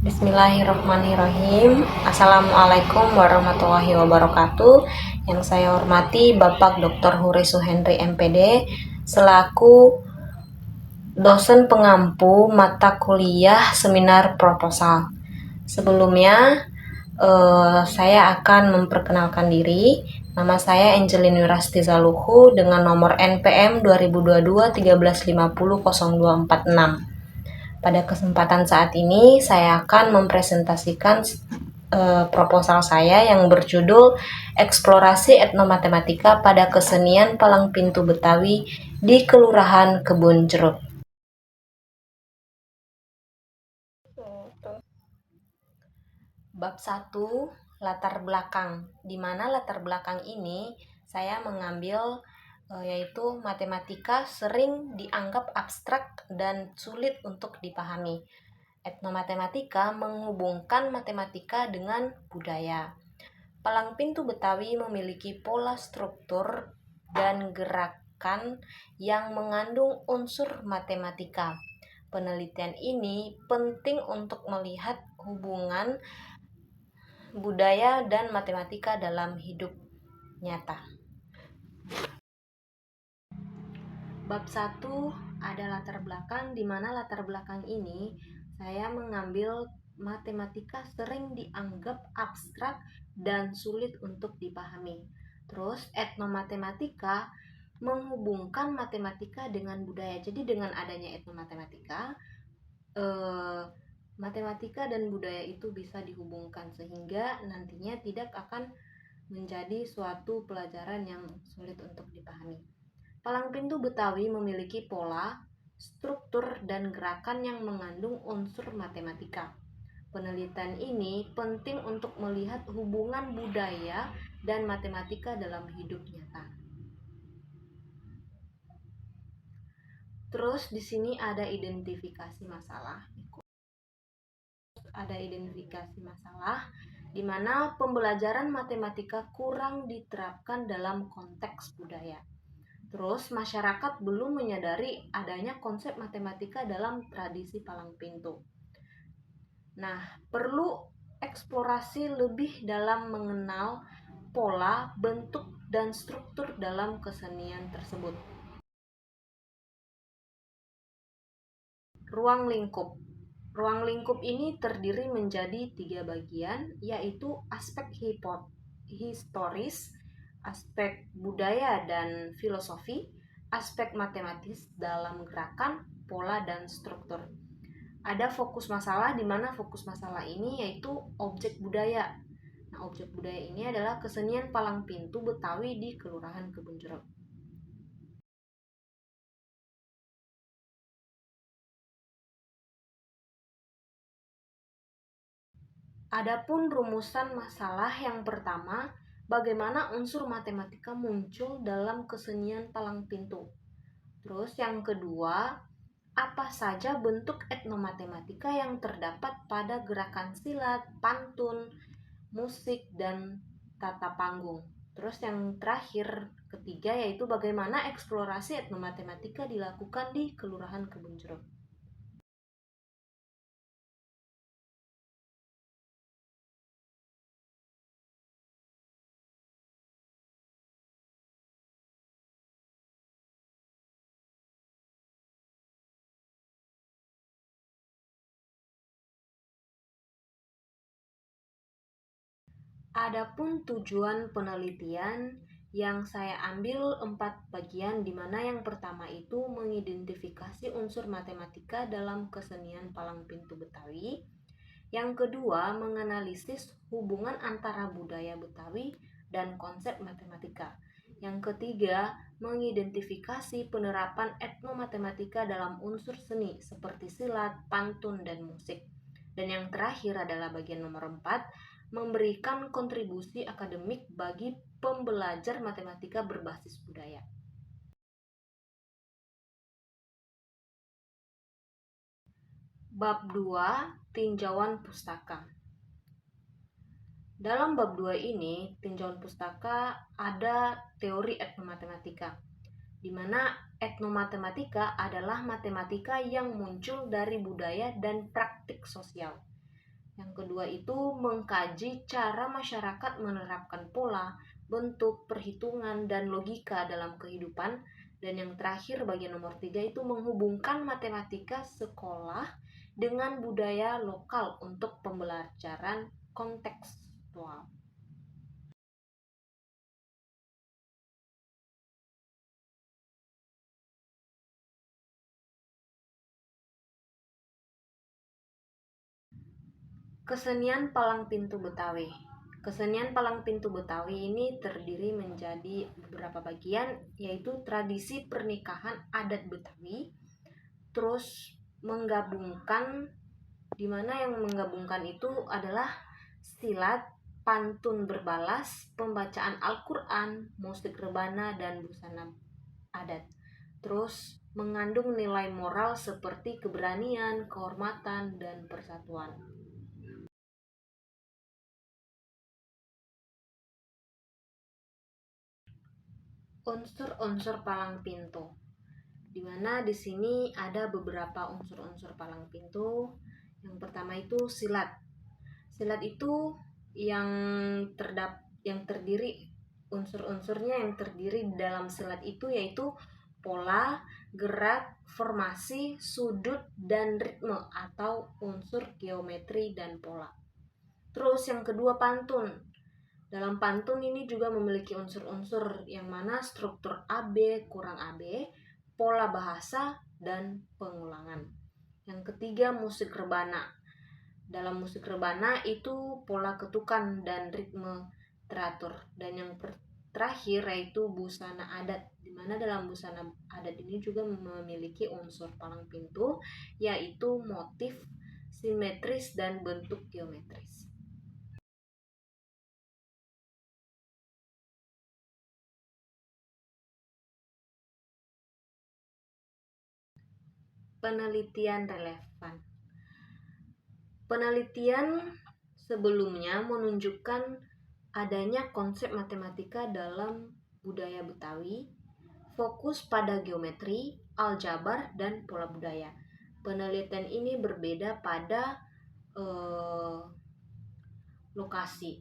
Bismillahirrahmanirrahim. Assalamualaikum warahmatullahi wabarakatuh. Yang saya hormati Bapak Dr. Huri Suhendri MPD selaku dosen pengampu mata kuliah seminar proposal. Sebelumnya saya akan memperkenalkan diri. Nama saya Angelin Wirasti Zaluhu dengan nomor NPM 2022 1350 0246. Pada kesempatan saat ini saya akan mempresentasikan proposal saya yang berjudul Eksplorasi Etnomatematika pada Kesenian Palang Pintu Betawi di Kelurahan Kebun Jeruk. Bab 1, latar belakang. Di mana latar belakang ini saya mengambil yaitu matematika sering dianggap abstrak dan sulit untuk dipahami. Etnomatematika menghubungkan matematika dengan budaya. Palang pintu Betawi memiliki pola struktur dan gerakan yang mengandung unsur matematika. Penelitian ini penting untuk melihat hubungan budaya dan matematika dalam hidup nyata. Bab 1 ada latar belakang, di mana latar belakang ini saya mengambil matematika sering dianggap abstrak dan sulit untuk dipahami. Terus etnomatematika menghubungkan matematika dengan budaya. Jadi dengan adanya etnomatematika, matematika dan budaya itu bisa dihubungkan sehingga nantinya tidak akan menjadi suatu pelajaran yang sulit untuk dipahami. Palang pintu Betawi memiliki pola, struktur, dan gerakan yang mengandung unsur matematika. Penelitian ini penting untuk melihat hubungan budaya dan matematika dalam hidup nyata. Terus di sini ada identifikasi masalah. Di mana pembelajaran matematika kurang diterapkan dalam konteks budaya. Terus masyarakat belum menyadari adanya konsep matematika dalam tradisi palang pintu. Nah, perlu eksplorasi lebih dalam mengenal pola, bentuk, dan struktur dalam kesenian tersebut. Ruang lingkup. Ruang lingkup ini terdiri menjadi 3 bagian, yaitu aspek historis, aspek budaya dan filosofi, aspek matematis dalam gerakan, pola, dan struktur. Ada fokus masalah, di mana fokus masalah ini yaitu objek budaya. Nah, objek budaya ini adalah kesenian palang pintu Betawi di Kelurahan Kebun Jeruk. Adapun rumusan masalah yang pertama, bagaimana unsur matematika muncul dalam kesenian palang pintu. Terus yang kedua, apa saja bentuk etnomatematika yang terdapat pada gerakan silat, pantun, musik, dan tata panggung. Terus yang terakhir, ketiga, yaitu bagaimana eksplorasi etnomatematika dilakukan di Kelurahan Kebun Jeruk. Adapun tujuan penelitian yang saya ambil 4 bagian, di mana yang pertama itu mengidentifikasi unsur matematika dalam kesenian palang pintu Betawi. Yang kedua, menganalisis hubungan antara budaya Betawi dan konsep matematika. Yang ketiga, mengidentifikasi penerapan etnomatematika dalam unsur seni seperti silat, pantun, dan musik. Dan yang terakhir adalah bagian nomor 4, memberikan kontribusi akademik bagi pembelajar matematika berbasis budaya. Bab 2, tinjauan pustaka. Dalam bab 2 ini, tinjauan pustaka ada teori etnomatematika, di mana etnomatematika adalah matematika yang muncul dari budaya dan praktik sosial. Yang kedua itu mengkaji cara masyarakat menerapkan pola, bentuk, perhitungan, dan logika dalam kehidupan. Dan yang terakhir bagian nomor 3 itu menghubungkan matematika sekolah dengan budaya lokal untuk pembelajaran kontekstual. Kesenian palang pintu Betawi. Kesenian palang pintu Betawi ini terdiri menjadi beberapa bagian, yaitu tradisi pernikahan adat Betawi, terus menggabungkan, di mana yang menggabungkan itu adalah silat, pantun berbalas, pembacaan Al-Quran, musik rebana, dan busana adat. Terus mengandung nilai moral seperti keberanian, kehormatan, dan persatuan. Unsur-unsur palang pintu, di mana di sini ada beberapa unsur-unsur palang pintu. Yang pertama itu silat. Silat itu yang terdiri, unsur-unsurnya yang terdiri dalam silat itu yaitu pola, gerak, formasi, sudut, dan ritme atau unsur geometri dan pola. Terus yang kedua pantun. Dalam pantun ini juga memiliki unsur-unsur yang mana struktur AB kurang AB, pola bahasa, dan pengulangan. Yang ketiga musik rebana. Dalam musik rebana itu pola ketukan dan ritme teratur. Dan yang terakhir yaitu busana adat, di mana dalam busana adat ini juga memiliki unsur palang pintu, yaitu motif simetris dan bentuk geometris. Penelitian relevan. Penelitian sebelumnya menunjukkan adanya konsep matematika dalam budaya Betawi, fokus pada geometri, aljabar, dan pola budaya. Penelitian ini berbeda pada lokasi,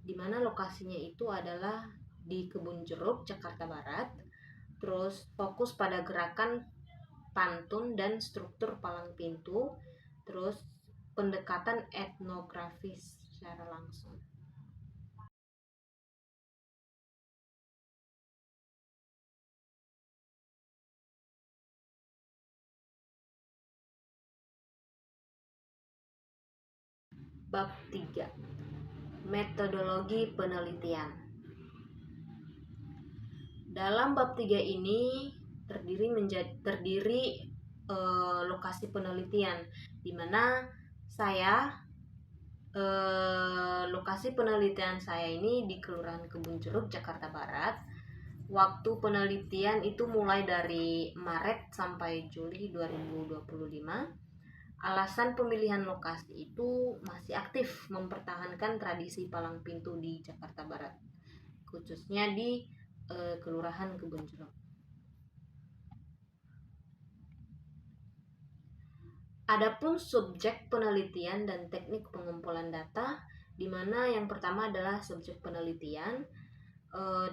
di mana lokasinya itu adalah di Kebun Jeruk, Jakarta Barat. Terus fokus pada gerakan pantun dan struktur palang pintu, terus pendekatan etnografis secara langsung. Bab 3. Metodologi penelitian. Dalam bab 3 ini terdiri lokasi penelitian, di mana saya lokasi penelitian saya ini di Kelurahan Kebun Jeruk, Jakarta Barat. Waktu penelitian itu mulai dari Maret sampai Juli 2025. Alasan pemilihan lokasi itu masih aktif mempertahankan tradisi palang pintu di Jakarta Barat, khususnya di Kelurahan Kebun Jeruk. Adapun subjek penelitian dan teknik pengumpulan data, di mana yang pertama adalah subjek penelitian.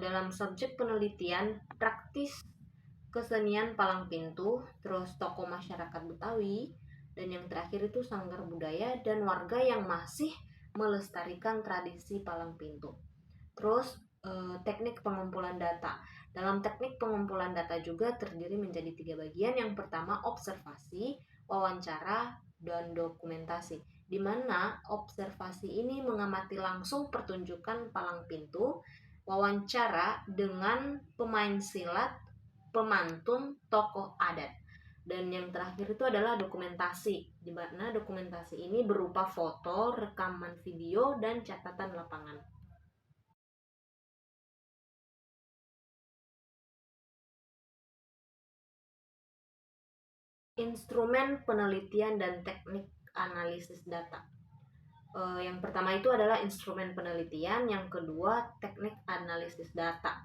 Dalam subjek penelitian, praktis kesenian palang pintu, terus tokoh masyarakat Betawi, dan yang terakhir itu sanggar budaya dan warga yang masih melestarikan tradisi palang pintu. Terus teknik pengumpulan data. Dalam teknik pengumpulan data juga terdiri menjadi 3 bagian. Yang pertama observasi, wawancara, dan dokumentasi, di mana observasi ini mengamati langsung pertunjukan palang pintu, wawancara dengan pemain silat, pemantun, tokoh adat. Dan yang terakhir itu adalah dokumentasi, di mana dokumentasi ini berupa foto, rekaman video, dan catatan lapangan. Instrumen penelitian dan teknik analisis data. Yang pertama itu adalah instrumen penelitian, yang kedua teknik analisis data.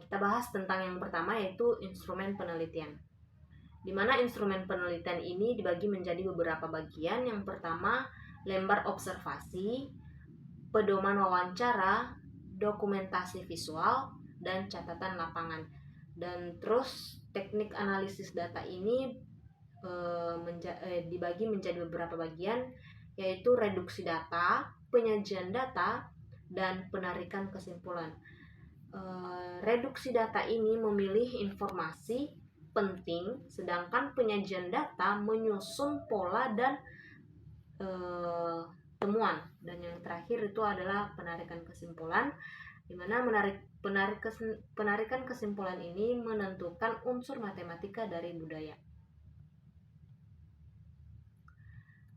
Kita bahas tentang yang pertama yaitu instrumen penelitian, di mana instrumen penelitian ini dibagi menjadi beberapa bagian. Yang pertama lembar observasi, pedoman wawancara, dokumentasi visual, dan catatan lapangan. Dan terus teknik analisis data ini dibagi menjadi beberapa bagian, yaitu reduksi data, penyajian data, dan penarikan kesimpulan. Reduksi data ini memilih informasi penting, sedangkan penyajian data menyusun pola dan temuan. Dan yang terakhir itu adalah penarikan kesimpulan, di mana penarikan kesimpulan ini menentukan unsur matematika dari budaya.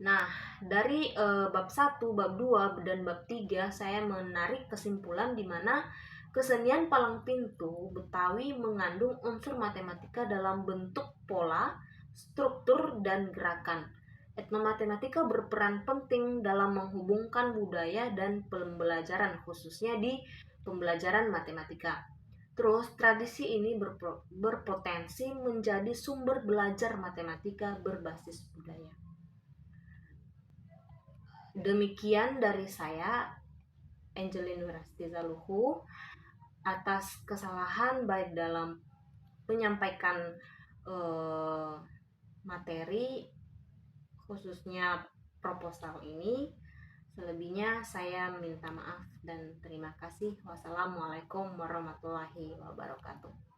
Nah, dari bab 1, bab 2, dan bab 3 saya menarik kesimpulan di mana kesenian palang pintu Betawi mengandung unsur matematika dalam bentuk pola, struktur, dan gerakan. Etnomatematika berperan penting dalam menghubungkan budaya dan pembelajaran, khususnya di pembelajaran matematika. Terus, tradisi ini berpotensi menjadi sumber belajar matematika berbasis budaya. Demikian dari saya, Angelin Wirasti Zaluhu, atas kesalahan baik dalam menyampaikan materi, khususnya proposal ini. Selebihnya saya minta maaf dan terima kasih. Wassalamualaikum warahmatullahi wabarakatuh.